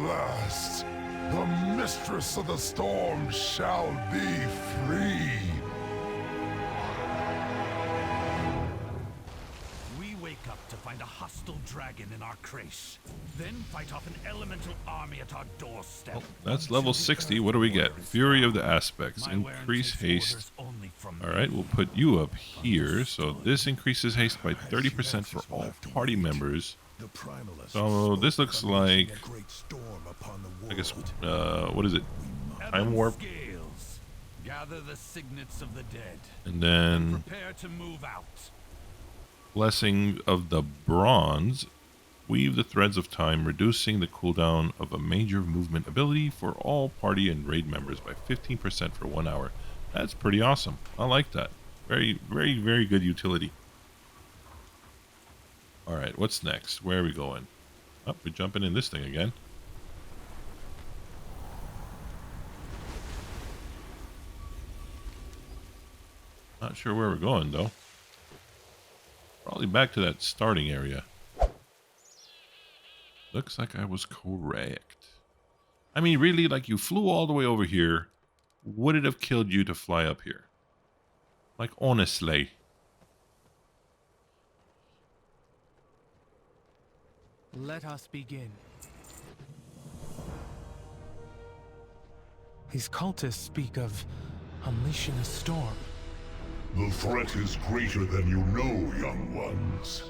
last, the mistress of the storm shall be free. We wake up to find a hostile dragon in our creche. Then fight off an elemental army at our doorstep. Oh, that's level 60. What do we get? Fury of the Aspects. Increase haste. Alright, we'll put you up here. So this increases haste by 30% for all party members. The primalists So this looks like, a great storm upon the world. I guess, what is it? Time warp. Scales. Gather the signets of the dead. And then Prepare to move out. Blessing of the Bronze. Weave the threads of time, reducing the cooldown of a major movement ability for all party and raid members by 15% for 1 hour. That's pretty awesome. I like that. Very, very, very good utility. Alright, what's next? Where are we going? Oh, we're jumping in this thing again. Not sure where we're going, though. Probably back to that starting area. Looks like I was correct. I mean, really, like, you flew all the way over here. Would it have killed you to fly up here? Like, honestly. Let us begin. These cultists speak of unleashing a storm. The threat is greater than you know, young ones.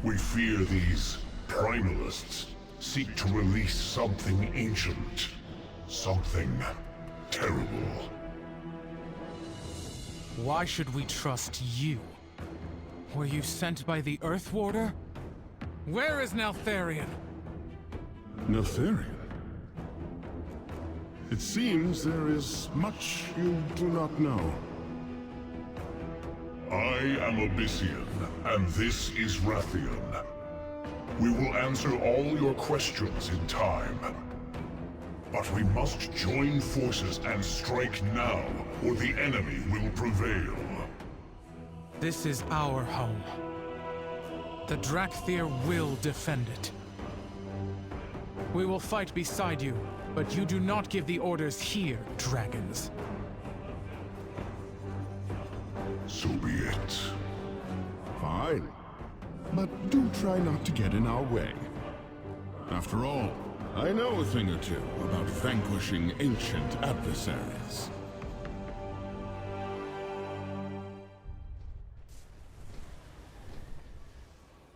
We fear these primalists seek to release something ancient, something terrible. Why should we trust you? Were you sent by the Earth Warder? Where is Neltharion? Neltharion? It seems there is much you do not know. I am Abyssian, and this is Rathian. We will answer all your questions in time. But we must join forces and strike now, or the enemy will prevail. This is our home. The Dracthyr will defend it. We will fight beside you, but you do not give the orders here, dragons. So be it. Fine. But do try not to get in our way. After all, I know a thing or two about vanquishing ancient adversaries.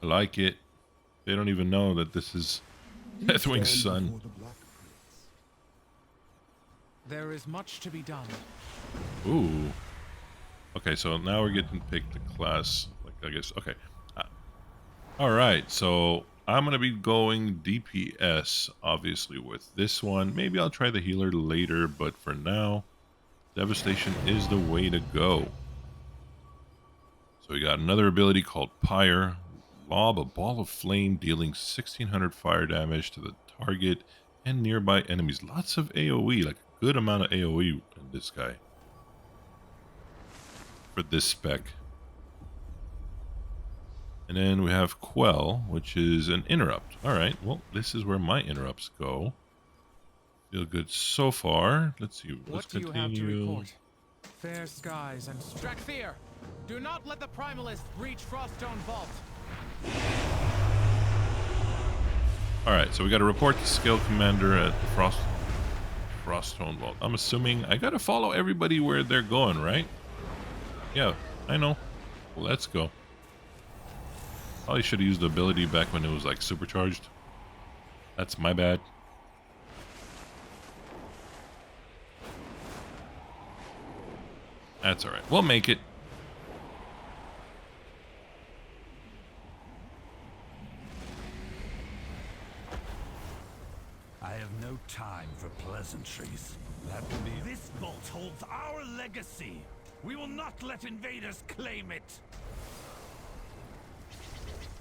I like it. They don't even know that this is Deathwing's son. There is much to be done. Ooh. Okay, so now we're getting to pick the class. Like, I guess. Okay. All right. So I'm gonna be going DPS, obviously, with this one. Maybe I'll try the healer later, but for now, Devastation is the way to go. So we got another ability called Pyre. Lob a ball of flame, dealing 1600 fire damage to the target and nearby enemies. Lots of AoE, like a good amount of AoE in this guy. For this spec. And then we have Quell, which is an interrupt. Alright, well, this is where my interrupts go. Feel good so far. Let's see, let's continue. What do you have to report? Fair skies and Dracthyr! Do not let the Primalists reach Froststone Vault! Alright, so we got to report the Scale Commander at the Froststone Vault. I'm assuming I got to follow everybody where they're going, right? Yeah, I know. Let's go. Probably should have used the ability back when it was like supercharged. That's my bad. That's alright. We'll make it. I have no time for pleasantries. That will be... This vault holds our legacy. We will not let invaders claim it.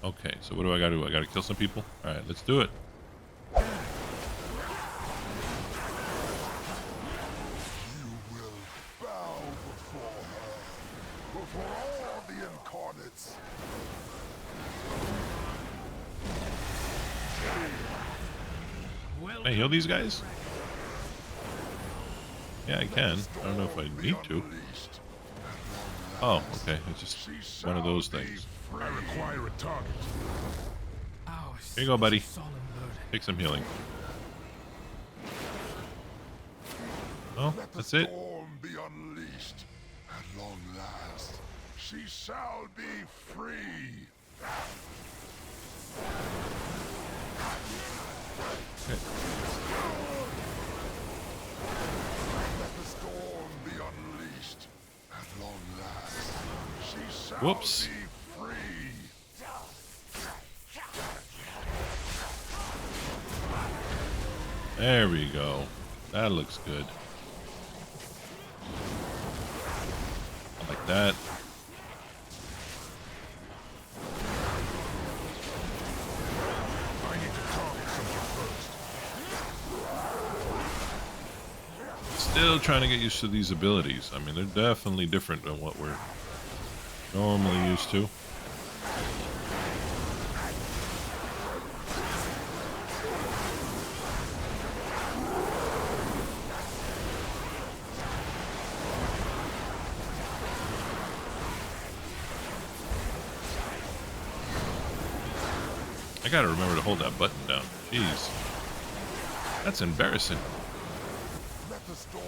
Okay, so what do I gotta do? I gotta kill some people? Alright, let's do it. You will bow before her, before all the incarnates. Can I heal these guys? Yeah, I can. I don't know if I need to. Oh, okay. It's just one of those things. I require a target. Here you go, buddy. Take some healing. Oh, that's it. Storm be unleashed. At long last, she shall be free. Okay. Let the storm be unleashed. At long last, she shall Whoops. be free. There we go. That looks good. I like that. I need to target something first. Still still trying to get used to these abilities. I mean, they're definitely different than what we're normally used to. I gotta remember to hold that button down. Jeez. That's embarrassing. Let the storm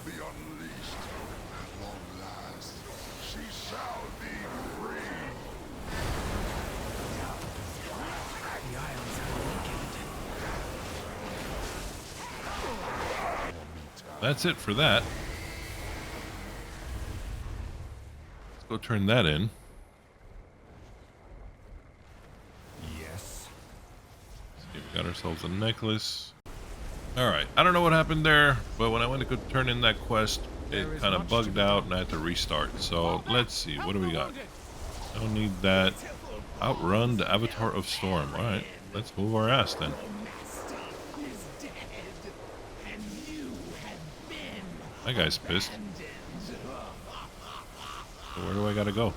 be unleashed. At long last, she shall be free. The islands are weakened. That's it for that. Let's go turn that in. Yes. We got ourselves a necklace. Alright, I don't know what happened there, but when I went to go turn in that quest, it kind of bugged out and I had to restart. So let's see, what do we got? Don't need that. Outrun the Avatar of Storm. Alright, let's move our ass then. That guy's pissed. So where do I gotta go?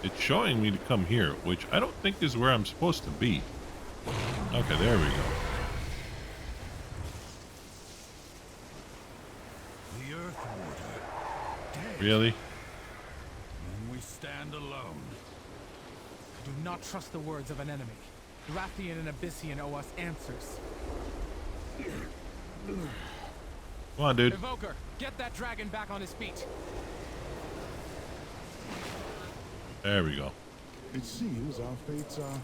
It's showing me to come here, which I don't think is where I'm supposed to be. Okay, there we go. The Earth Order. Dead. Really? And we stand alone. Do not trust the words of an enemy. Dracthyr and Abyssian owe us answers. Come on, dude. Evoker, get that dragon back on his feet. There we go. It seems our fates are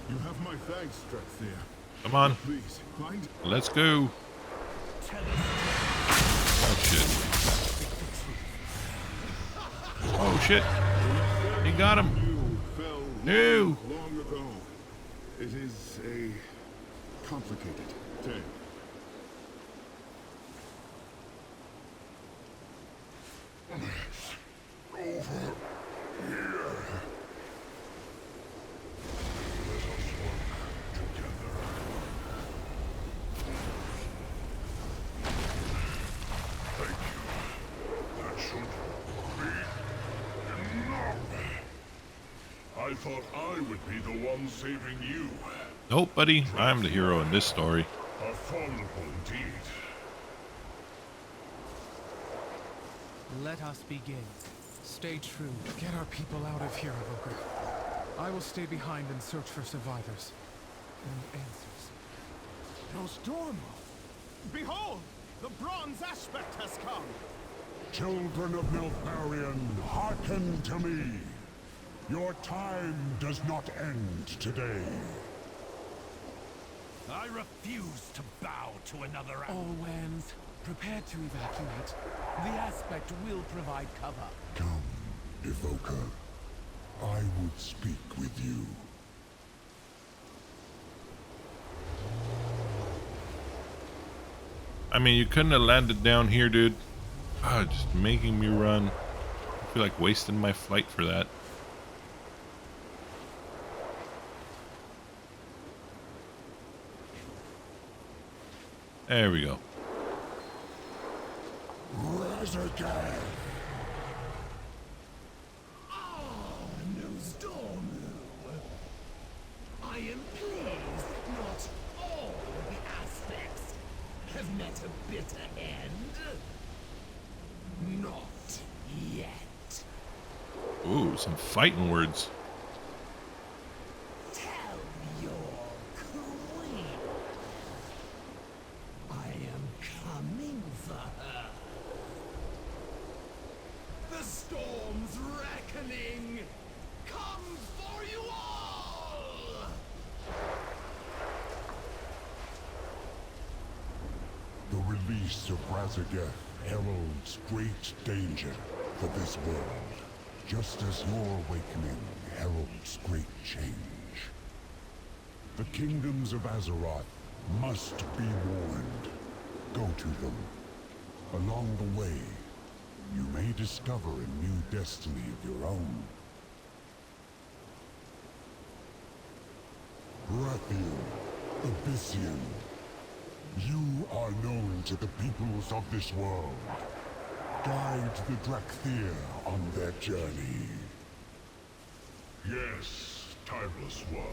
You have my thanks, Dracthyr. Come on. Please, find... Let's go. Oh, shit. Oh, shit. He got him. You fell No. long ago. It is a complicated tale. I thought I would be the one saving you. Nope, buddy. I'm the hero in this story. A formidable indeed. Let us begin. Stay true. Get our people out of here, Evoker. I will stay behind and search for survivors. And answers. No storm! Behold! The bronze aspect has come! Children of Neltharion, hearken to me. Your time does not end today. I refuse to bow to another All lands, prepare to evacuate. The aspect will provide cover. Come, Evoker. I would speak with you. I mean, you couldn't have landed down here, dude. Ah, just making me run. I feel like wasting my flight for that. There we go. Rise again. No storm! I am pleased not all the aspects have met a bitter end. Not yet. Ooh, some fighting words. Tell your queen I am coming for her. The storm's reckoning comes for you all! The release of Razageth heralds great danger for this world, just as your awakening heralds great change. The kingdoms of Azeroth must be warned. Go to them. Along the way, you may discover a new destiny of your own. Dracthyr, Abyssian, You are known to the peoples of this world. Guide the Dracthyr on their journey. Yes, timeless one.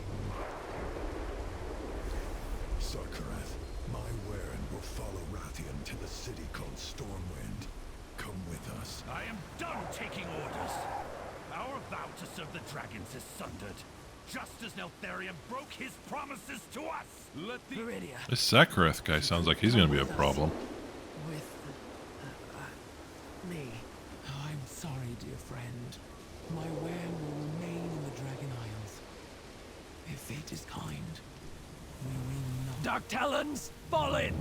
Sarkareth, my Waren will follow Rathian to the city called Stormwind. Come with us. I am done taking orders. Our vow to serve the dragons is sundered, just as Neltharion broke his promises to us. Let the Viridia. This Sakareth guy sounds like he's gonna be a problem. With me. Oh, I'm sorry, dear friend. My Waren will remain in the Dragon Isles. If fate is kind, we will not. Dark Talons, fall in!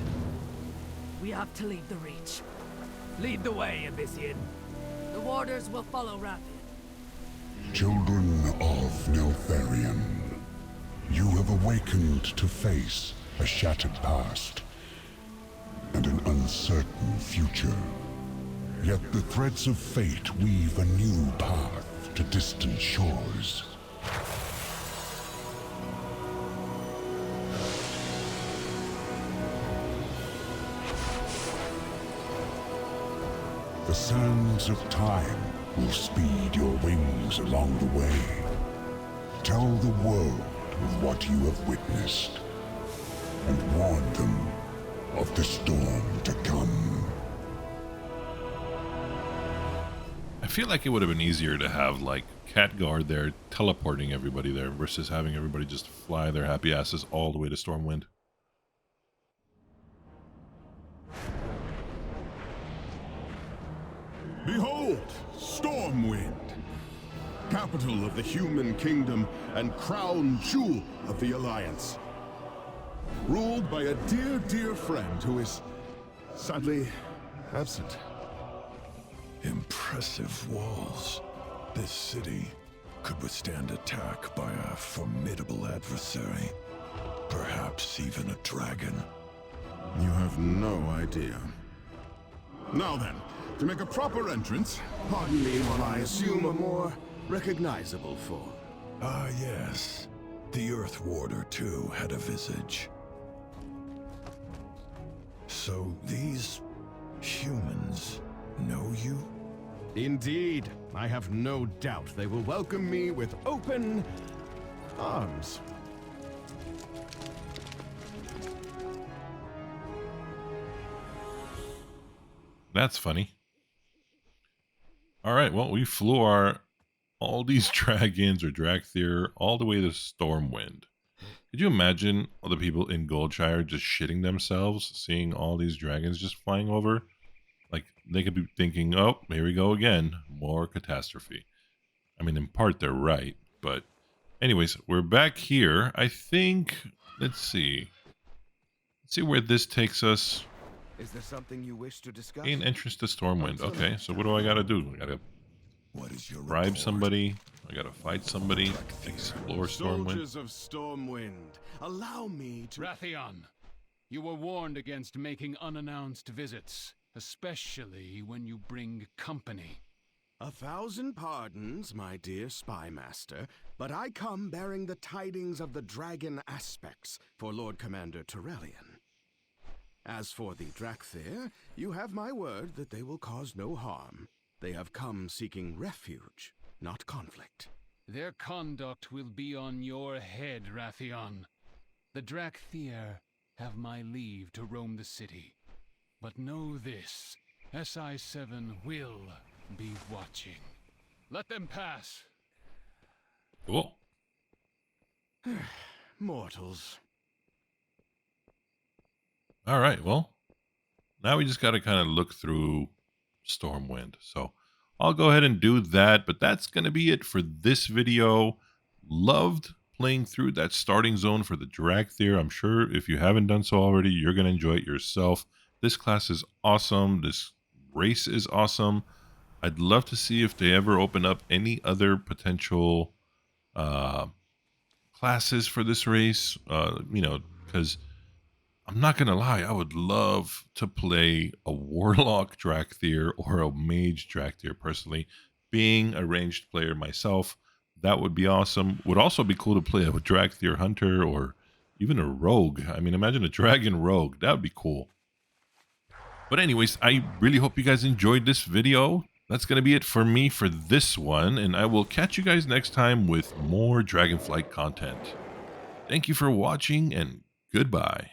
We have to leave the Reach. Lead the way, Abyssian. The warders will follow Rathian. Children of Neltharion, you have awakened to face a shattered past and an uncertain future. Yet the threads of fate weave a new path to distant shores. The sands of time will speed your wings along the way. Tell the world of what you have witnessed, and warn them of the storm to come. I feel like it would have been easier to have like Catguard there teleporting everybody there versus having everybody just fly their happy asses all the way to Stormwind. Behold, Stormwind, capital of the human kingdom and crown jewel of the Alliance. Ruled by a dear, dear friend who is sadly absent. Impressive walls. This city could withstand attack by a formidable adversary. Perhaps even a dragon. You have no idea. Now then, to make a proper entrance, Pardon me while I assume a more recognizable form. Ah, yes. The Earth Warder, too, had a visage. So these humans know you? Indeed. I have no doubt they will welcome me with open arms. That's funny. All right, well, we flew all these dragons or Dracthyr all the way to Stormwind. Could you imagine all the people in Goldshire just shitting themselves, seeing all these dragons just flying over? Like, they could be thinking, oh, here we go again, more catastrophe. I mean, in part, they're right, but anyways, we're back here. I think, let's see where this takes us. Is there something you wish to discuss? Gain entrance to Stormwind. Okay, so what do I gotta do? I gotta bribe somebody. I gotta fight somebody. Explore Stormwind. Soldiers of Stormwind, allow me to... Rathian, you were warned against making unannounced visits, especially when you bring company. 1,000 pardons, my dear spy master, but I come bearing the tidings of the dragon aspects for Lord Commander Turellian. As for the Dracthyr, you have my word that they will cause no harm. They have come seeking refuge, not conflict. Their conduct will be on your head, Rathian. The Dracthyr have my leave to roam the city. But know this, SI-7 will be watching. Let them pass. Cool. Mortals. All right, well, now we just got to kind of look through Stormwind. So I'll go ahead and do that, but that's going to be it for this video. Loved playing through that starting zone for the Dracthyr. I'm sure if you haven't done so already, you're going to enjoy it yourself. This class is awesome. This race is awesome. I'd love to see if they ever open up any other potential classes for this race, because I'm not going to lie, I would love to play a Warlock Dracthyr or a Mage Dracthyr personally. Being a ranged player myself, that would be awesome. Would also be cool to play a Dracthyr Hunter or Even a rogue. I mean, imagine a dragon rogue. That would be cool. But anyways, I really hope you guys enjoyed this video. That's going to be it for me for this one, and I will catch you guys next time with more Dragonflight content. Thank you for watching, and goodbye.